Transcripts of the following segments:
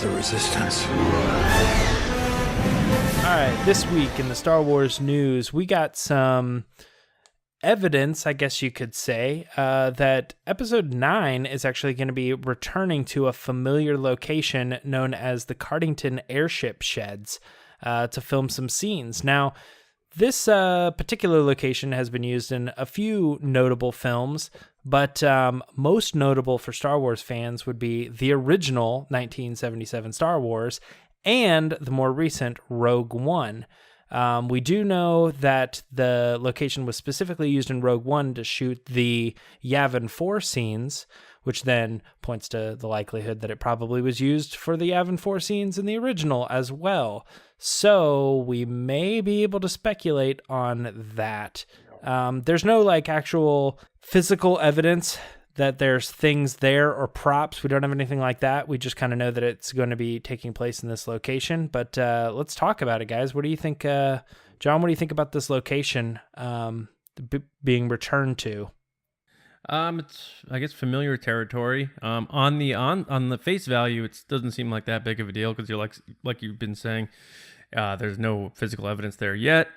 the Resistance. All right, this week in the Star Wars news, we got some evidence, I guess you could say, that Episode 9 is actually going to be returning to a familiar location known as the Cardington Airship Sheds to film some scenes. Now, this particular location has been used in a few notable films, but most notable for Star Wars fans would be the original 1977 Star Wars and the more recent Rogue One. We do know that the location was specifically used in Rogue One to shoot the Yavin 4 scenes, which then points to the likelihood that it probably was used for the Yavin 4 scenes in the original as well. So we may be able to speculate on that. There's no actual physical evidence that there's things there or props. We don't have anything like that. We just kind of know that it's going to be taking place in this location. But let's talk about it, guys. What do you think, John? What do you think about this location being returned to? It's, I guess, familiar territory. On the face value, it doesn't seem like that big of a deal because you're like you've been saying, there's no physical evidence there yet.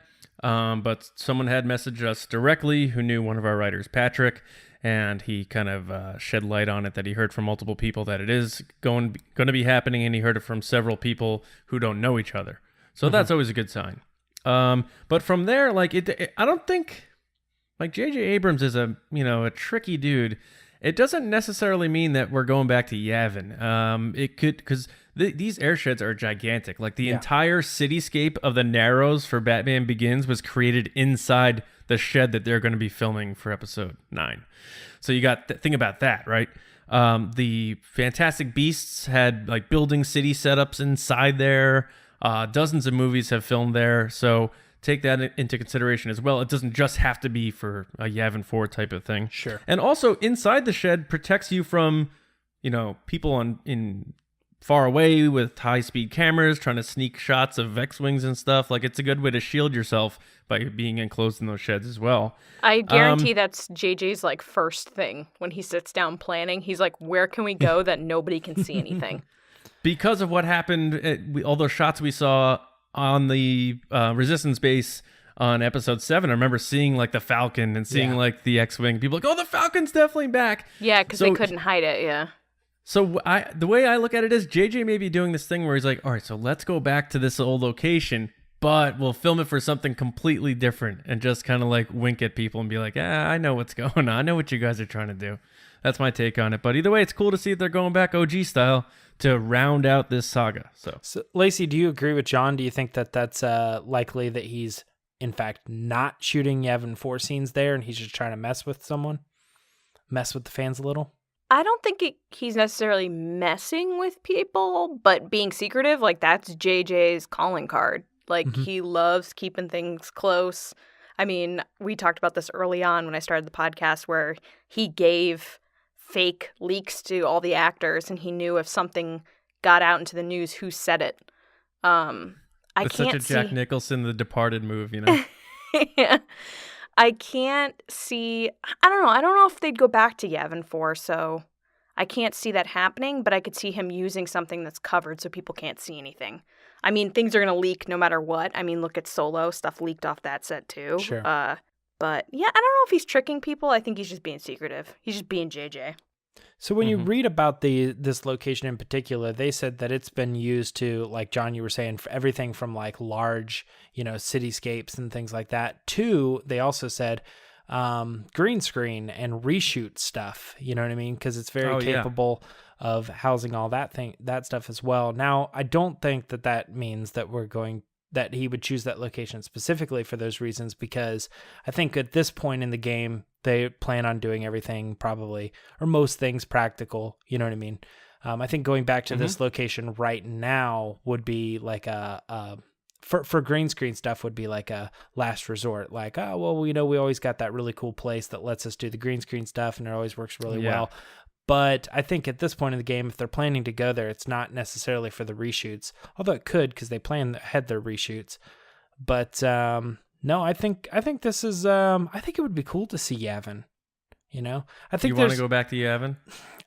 But someone had messaged us directly who knew one of our writers, Patrick, and he kind of shed light on it that he heard from multiple people that it is going to be happening, and he heard it from several people who don't know each other. So that's always a good sign. But from there, I don't think, J.J. Abrams is a tricky dude. It doesn't necessarily mean that we're going back to Yavin. It could, because these air sheds are gigantic. The entire cityscape of the Narrows for Batman Begins was created inside the shed that they're going to be filming for Episode 9. So you got think about that, right? The Fantastic Beasts had building city setups inside there. Dozens of movies have filmed there. So take that into consideration as well. It doesn't just have to be for a Yavin 4 type of thing. Sure. And also inside the shed protects you from, people in far away with high-speed cameras trying to sneak shots of X-Wings and stuff. It's a good way to shield yourself by being enclosed in those sheds as well. I guarantee that's JJ's first thing when he sits down planning. He's like, where can we go that nobody can see anything? Because of what happened, all those shots we saw on the Resistance base on Episode 7, I remember seeing the Falcon and seeing the X-Wing. People oh, the Falcon's definitely back. Yeah, because they couldn't hide it, yeah. So the way I look at it is JJ may be doing this thing where he's all right, so let's go back to this old location, but we'll film it for something completely different and just kind of wink at people and be I know what's going on. I know what you guys are trying to do. That's my take on it. But either way, it's cool to see that they're going back OG style to round out this saga. So Lacey, do you agree with John? Do you think that that's likely that he's, in fact, not shooting Yavin 4 scenes there and he's just trying to mess with the fans a little? I don't think he's necessarily messing with people, but being secretive, that's JJ's calling card. He loves keeping things close. I mean, we talked about this early on when I started the podcast where he gave fake leaks to all the actors and he knew if something got out into the news, who said it. It's such a Jack Nicholson, The Departed move, Yeah. I can't see, I don't know if they'd go back to Yavin 4, so I can't see that happening, but I could see him using something that's covered so people can't see anything. I mean, things are going to leak no matter what. I mean, look at Solo, stuff leaked off that set too. Sure. But yeah, I don't know if he's tricking people. I think he's just being secretive. He's just being JJ. So when you read about this location in particular, they said that it's been used to, John, you were saying, for everything from large, cityscapes and things like that, to, they also said, green screen and reshoot stuff. You know what I mean? Because it's very capable of housing all that stuff as well. Now, I don't think that means that that he would choose that location specifically for those reasons, because I think at this point in the game, they plan on doing everything probably, or most things practical. You know what I mean? I think going back to this location right now would be for green screen stuff would be a last resort. We always got that really cool place that lets us do the green screen stuff and it always works really well. But I think at this point in the game, if they're planning to go there, it's not necessarily for the reshoots, although it could, because they plan ahead their reshoots. But no, I think this is. I think it would be cool to see Yavin. I think you want to go back to Yavin.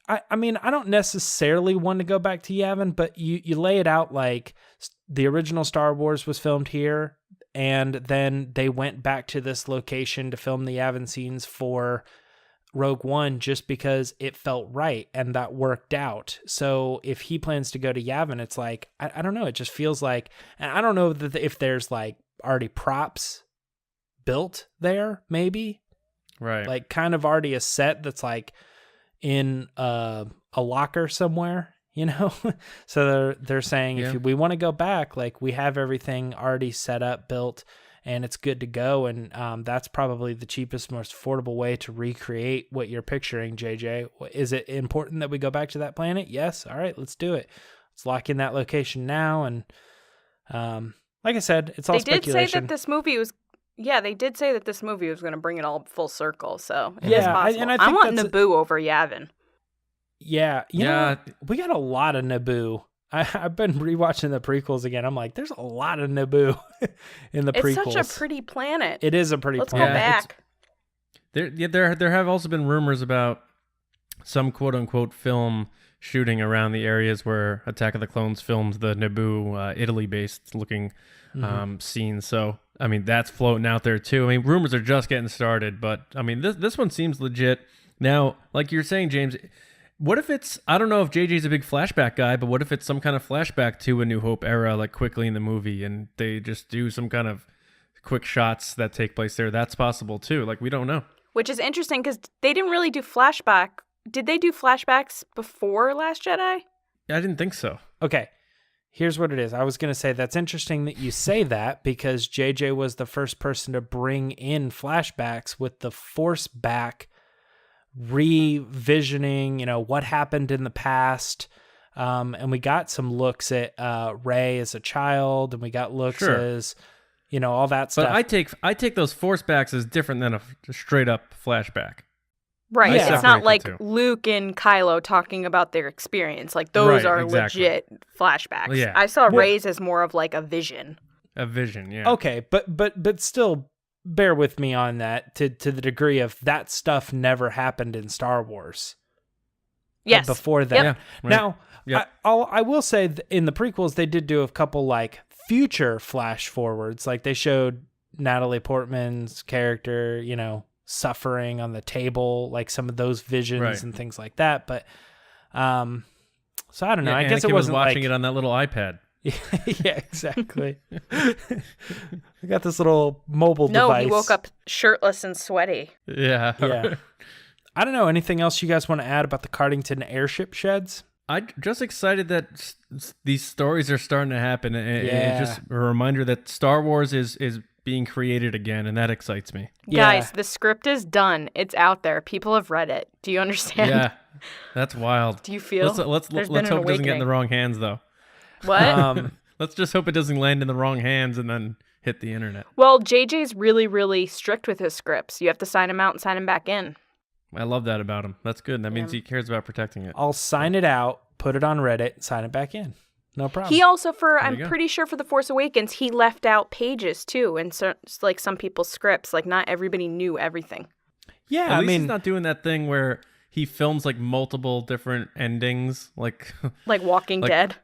I mean, I don't necessarily want to go back to Yavin, but you lay it out like the original Star Wars was filmed here, and then they went back to this location to film the Yavin scenes for Rogue One just because it felt right and that worked out. So if he plans to go to Yavin, it's like, I don't know, it just feels like, and I don't know if there's like already props built there, maybe. Right. Like kind of already a set that's like in a locker somewhere, you know? So they're saying if we want to go back, like we have everything already set up, built, and it's good to go. And that's probably the cheapest, most affordable way to recreate what you're picturing, JJ. Is it important that we go back to that planet? Yes. All right, let's do it. Let's lock in that location now. And like I said, it's all speculation. They did say that this movie was... Yeah, they did say that this movie was going to bring it all full circle, so it is possible. I want Naboo over Yavin. Yeah, you know, we got a lot of Naboo. I've been rewatching the prequels again. I'm like, there's a lot of Naboo in the prequels. It's such a pretty planet. It is a pretty planet. Let's There go back. there have also been rumors about some quote unquote film shooting around the areas where Attack of the Clones filmed the Naboo, Italy-based looking scenes. So, I mean, that's floating out there too. I mean, rumors are just getting started, but I mean, this one seems legit. Now, like you're saying, James, what if it's, I don't know if JJ's a big flashback guy, but what if it's some kind of flashback to A New Hope era, like quickly in the movie, and they just do some kind of quick shots that take place there? That's possible too. Like, we don't know. Which is interesting because they didn't really do flashback. Did they do flashbacks before Last Jedi? I didn't think so. Okay. Here's what it is. I was going to say that's interesting that you say that because JJ was the first person to bring in flashbacks with the Force back revisioning, you know, what happened in the past. And we got some looks at Rey as a child, and we got looks as, you know, all that stuff. But I take those Force backs as different than a straight up flashback. Right. Yeah. It's not like Luke and Kylo talking about their experience. Like, those are legit flashbacks. Yeah. I saw Rey's as more of like a vision. A vision, yeah. Okay, but still bear with me on that to the degree of that stuff never happened in Star Wars. Yes. Before that. Yep. Yeah, right. Now, I will say in the prequels, they did do a couple like future flash forwards. Like they showed Natalie Portman's character, you know, suffering on the table, like some of those visions and things like that. But so I don't know. I guess it wasn't watching it on that little iPad. Yeah, exactly. I got this little mobile device. No, he woke up shirtless and sweaty. Yeah. I don't know. Anything else you guys want to add about the Cardington Airship Sheds? I'm just excited that these stories are starting to happen. It's just a reminder that Star Wars is being created again, and that excites me. Guys, the script is done. It's out there. People have read it. Do you understand? Yeah, that's wild. Do you feel? Let's hope it doesn't get in the wrong hands, though. What? Let's just hope it doesn't land in the wrong hands and then hit the internet. Well, JJ's really, really strict with his scripts. You have to sign him out and sign him back in. I love that about him. That's good. That means he cares about protecting it. I'll sign it out, put it on Reddit, sign it back in. No problem. He also, I'm pretty sure for The Force Awakens, he left out pages too, and so, like some people's scripts. Like not everybody knew everything. Yeah, At least he's not doing that thing where he films like multiple different endings, like Walking Dead.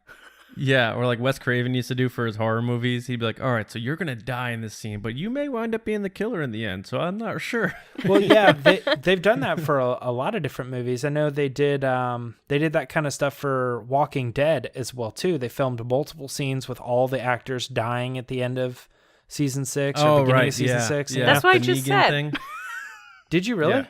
Yeah, or like Wes Craven used to do for his horror movies. He'd be like, all right, so you're going to die in this scene, but you may wind up being the killer in the end, so I'm not sure. Well, yeah, they've done that for a lot of different movies. I know they did that kind of stuff for Walking Dead as well, too. They filmed multiple scenes with all the actors dying at the end of season 6 or beginning of season 6. Yeah. That's what I just said. Thing. Did you really?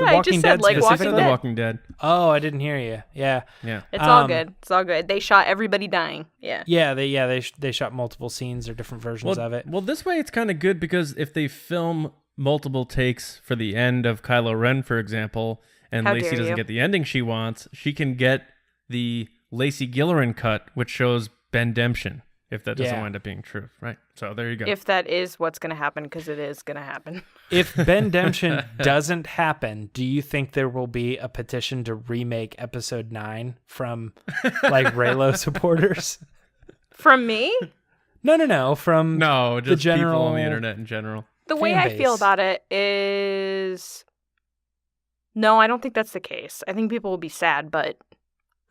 Yeah, I just said like Walking Dead. Oh, I didn't hear you. Yeah. It's all good. It's all good. They shot everybody dying. Yeah. They shot multiple scenes or different versions of it. Well, this way it's kind of good because if they film multiple takes for the end of Kylo Ren, for example, and Lacey doesn't get the ending she wants, she can get the Lacey Gilleran cut, which shows Bendemption. If that doesn't wind up being true, right? So there you go. If that is what's going to happen, because it is going to happen. If Bendemption doesn't happen, do you think there will be a petition to remake Episode 9 from like Reylo supporters? From me? No. From just the general people on the internet in general. The way I feel about it is No, I don't think that's the case. I think people will be sad, but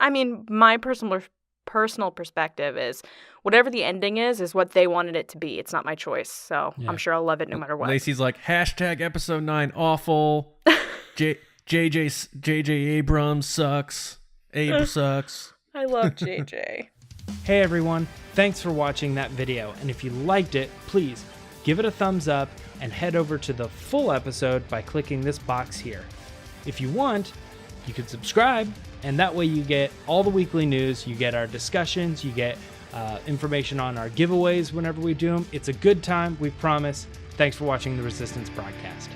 I mean, my personal perspective is whatever the ending is what they wanted it to be. It's not my choice, so Yeah. I'm sure I'll love it no matter what. Lacey's like, hashtag episode 9 awful. JJ Abrams sucks. Abe sucks. I love JJ. Hey everyone, thanks for watching that video, and if you liked it, please give it a thumbs up and head over to the full episode by clicking this box here. If you want, you can subscribe, and that way you get all the weekly news, you get our discussions, you get information on our giveaways whenever we do them. It's a good time, we promise. Thanks for watching the Resistance broadcast.